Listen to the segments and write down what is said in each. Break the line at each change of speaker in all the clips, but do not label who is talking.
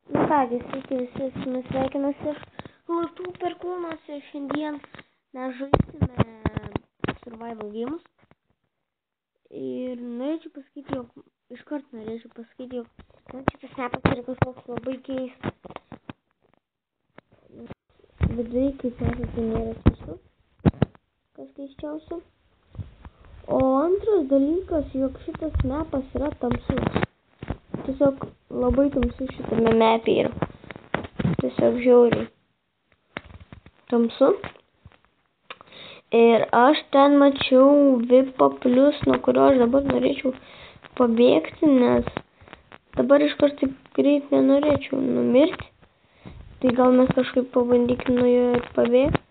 Nu kągi, sveiki visi, su jumis sveikinasi Latų Perkūnas ir šiandien mes žaisime survival games. Ir norėčiau pasakyti, jog šitas snapas yra kažkoks labai keistas. Viduje, kaip esate, nėra šviesu, kas keisčiausia. O antras dalykas, jog šitas snapas yra tamsus. Tiesiog labai tamsu šitame mapė yra. Tiesiog žiauriai tamsu. Ir aš ten mačiau Vipo plus, nuo kurio aš dabar norėčiau pabėgti, nes dabar iš karto greit nenorėčiau numirti. Tai gal mes kažkaip pabandykim nuo jo ir pabėgti.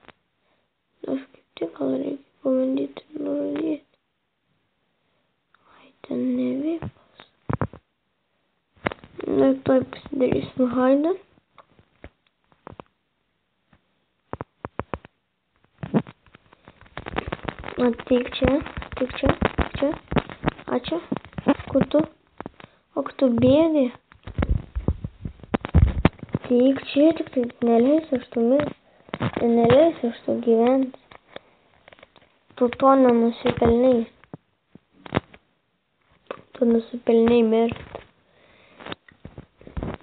Aš kaip tik gal reikia pabandyti nužudyti. Ai, ten ne Vipas. Na, tuoj pasidarysim haidą. Ateik čia. Ačiū. Kur tu? O tu bėgi? Ateik čia, tik tai neleisiu aš tu mirti. Neleisiu aš tu gyventi. Tu to nenusipelnai. Tu nusipelnai mirti.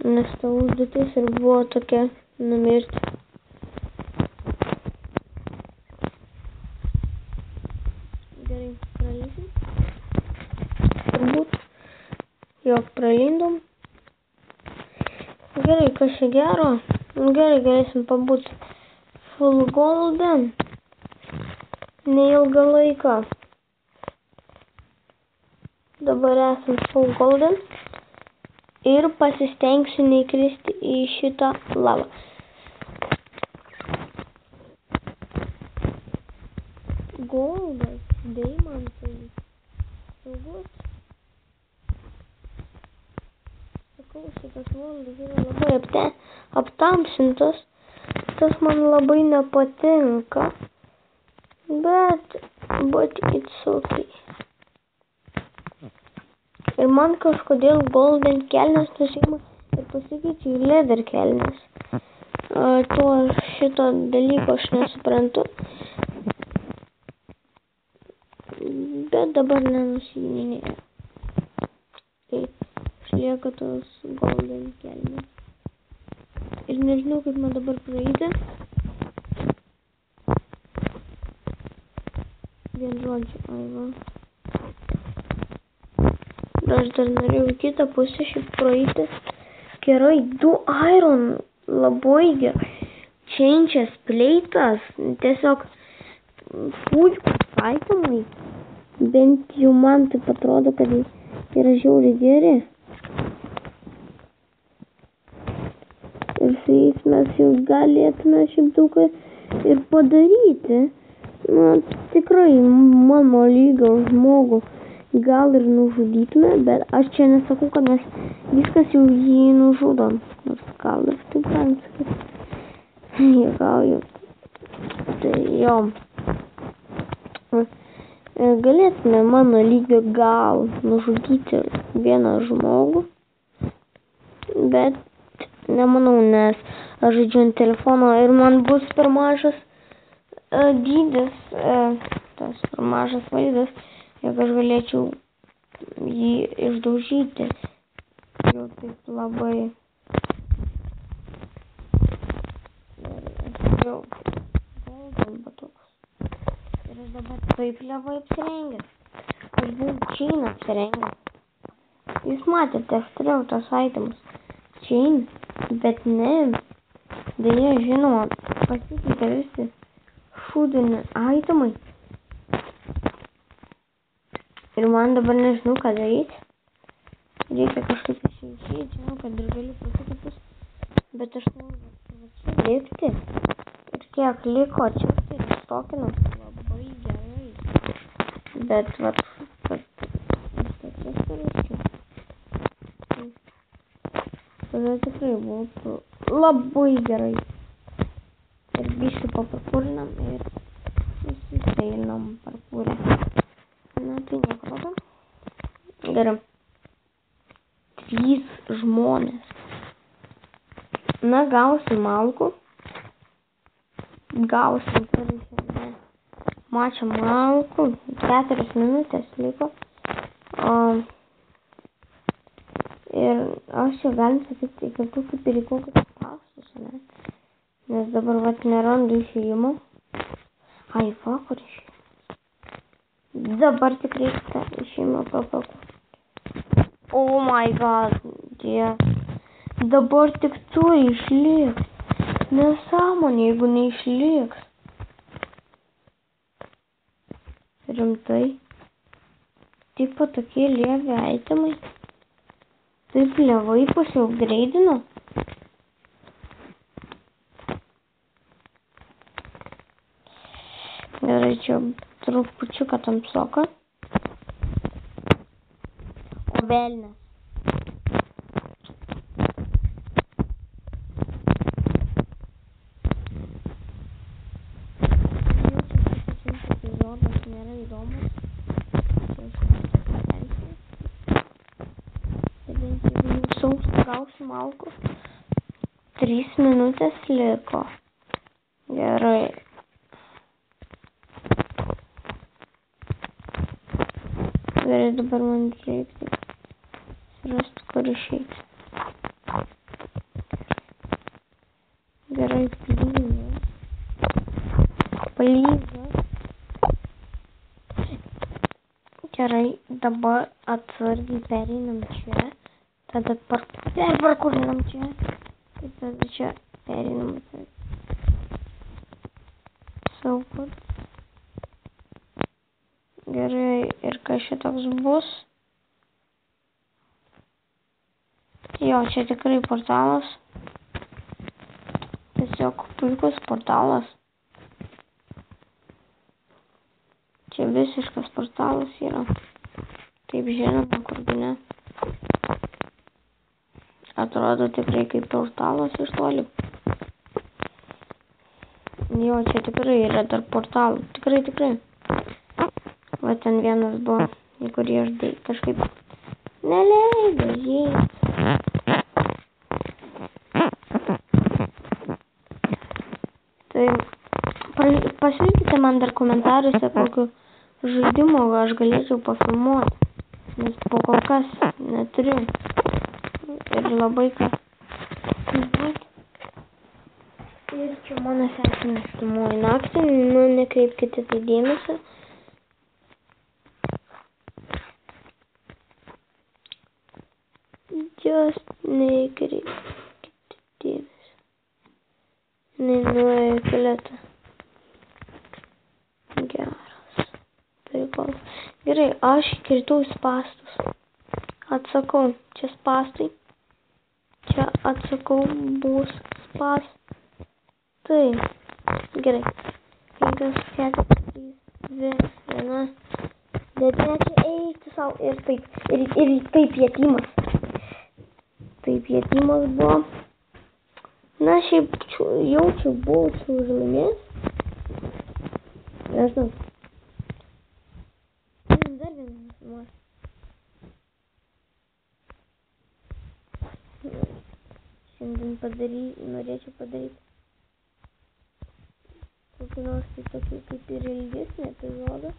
Nes tavo užduotis ir buvo tokia numirti. Gerai, pralysim. Turbūt. Jog pralindom. Gerai, kas čia gero? Gerai, galėsim pabūti full golden. Neilgą laiką. Dabar esam full golden. Ir pasistengsiu neįkristi į šitą lavą. Goldas, deimantai, saugus. Sakau, šitas goldas yra labai aptamsintas. Tas man labai nepatinka. But it's okay. Ir man kažkodėl golden kelnes nusiima ir pasikeičia į leather kelnes. Šito dalyko aš nesuprantu. Bet dabar nenusiiminėjau. Tai išlieka tos golden kelnes. Ir nežinau, kaip man dabar praeiti. Vien žodžiu, aiva. Aš dar norėjau kitą pusę šiaip praeiti. Gerai, 2 iron. Labai gerai. Changes, pleitas. Tiesiog puikus itemai. Bent jau man taip atrodo, kad yra žiauriai geri. Ir su jais mes jau galėtume šiaip daug ir padaryti. Na, tikrai mano lygio žmogų gal ir nužudytume, bet aš čia nesakau, kad mes viskas jau jį nužudom. Nors gal ir taip galim sakyti. Gal jau. Tai jo. Galėtume mano lygio gal nužudyti vieną žmogų. Bet nemanau, nes aš žaidžiu ant telefono ir man bus per mažas dydis. Tas per mažas vaizdas. Jeigu aš galėčiau jį išdaužyti, jau taip labai. Jau golden batukas. Ir aš dabar taip levai apsirengęs. Aš buvau chain apsirengęs. Jūs matėte, aš turėjau tos itemus. Chain, bet ne. Deja, žinoma, pasikeitė visi šūdini itemai. Ir man dabar nežinau, ką daryti. Reikia kažkaip išėjti. Žinau, kad ir galiu pasikapus. Bet aš noriu lipti. Ir kiek liko čia, tai stokinas labai gerai. Bet vat, kad viskas paraščiau. Tada tikrai būtų labai gerai. Ir biškai paparkūrinam ir susiseilinam parkūrę. Na, tai nekalba. Gerai. 3 žmonės. Na, gausim malkų. Gausim, mačą malkų. 4 minutės liko. Ir aš čia galim sakyti, kad tu kaip ir į kokius spąstus, ne? Nes dabar vat nerandu išėjimo. Ai, kur išėjimas. Dabar tikrai tą išėjimą papaku. Oh my god, dieve. Dabar tik tu išliks. Nesąmonė, jeigu neišliks. Rimtai. Tipo tokie lievi aitemai. Taip levai pasiupgreidino. Gerai, čia trupučiuką tamsoka. O velnias. Epizodas nėra įdomus. Gausim malkų. 3 minutės liko. Gerai. Gerai, dabar man reikia surasti, kur išeiti. Gerai, plyzas. Gerai, dabar atsargiai pereinam čia. Tada perparkurinam čia. Ir tada čia pereinam atsargiai. Saukot. Gerai, ir kas čia toks bus? Jo, čia tikrai portalas. Tiesiog puikus portalas. Čia visiškas portalas yra. Taip žinoma, kurgi ne. Atrodo tikrai kaip portalas iš toli. Jo, čia tikrai yra dar portalų. Tikrai. Va ten vienas buvo, į kurį aš kažkaip neleido įeiti. Tai pasiūlykite man dar komentaruose, kokiu žaidimu aš galėčiau pafilmuoti. Nes po kol kas neturiu. Ir labai ką. Ir čia mano sesė neštumoji naktį, nu nekreipkite tai dėmesio. Just nekreipkite dėmesio. Nuėjo keletą. Geras. Prikolas. Gerai, aš įkritau į spąstus. Atsakau, čia spąstai. Čia atsakau, bus spąstai. Gerai. 5, 4, 3, 2, 1. Bet čia eiti savo ir taip. Ir taip jėtimas. Taip jėtimas buvo. Na, šiaip jaučiu, būčiau žlaimės. Nežinau. Dar vienas mas. Šiandien norėčiau padaryti kokį nors tai tokį kaip ir ilgesnį epizodą.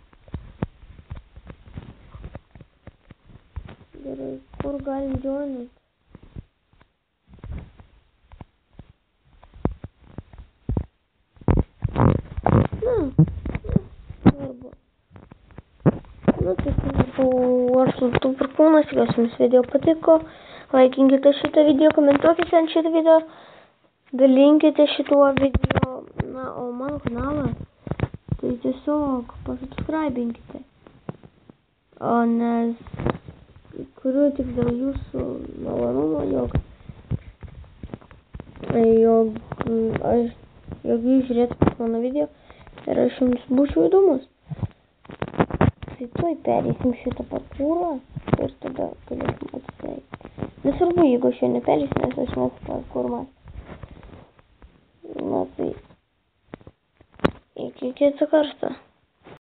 Gerai, kur galim joinint? Svarbu. Nu, tai buvau aš Superkūnas, jeigu jums video patiko, laikinkite šitą video, komentuokite ant šitą video, dalinkite šituo video, na, o mano kanalą, tai tiesiog pasubscribinkite, o nes kuriu tik dėl jūsų malonumo, jog jūs žiūrėtumėte mano video ir aš jums būčiau įdomus. Tai tuoj perėsim šitą parkūrą ir tada galėsim atsisveikti. Nesvarbu, jeigu aš jo neperėsiu, nes aš moku parkūrą. Na tai, iki kito karto.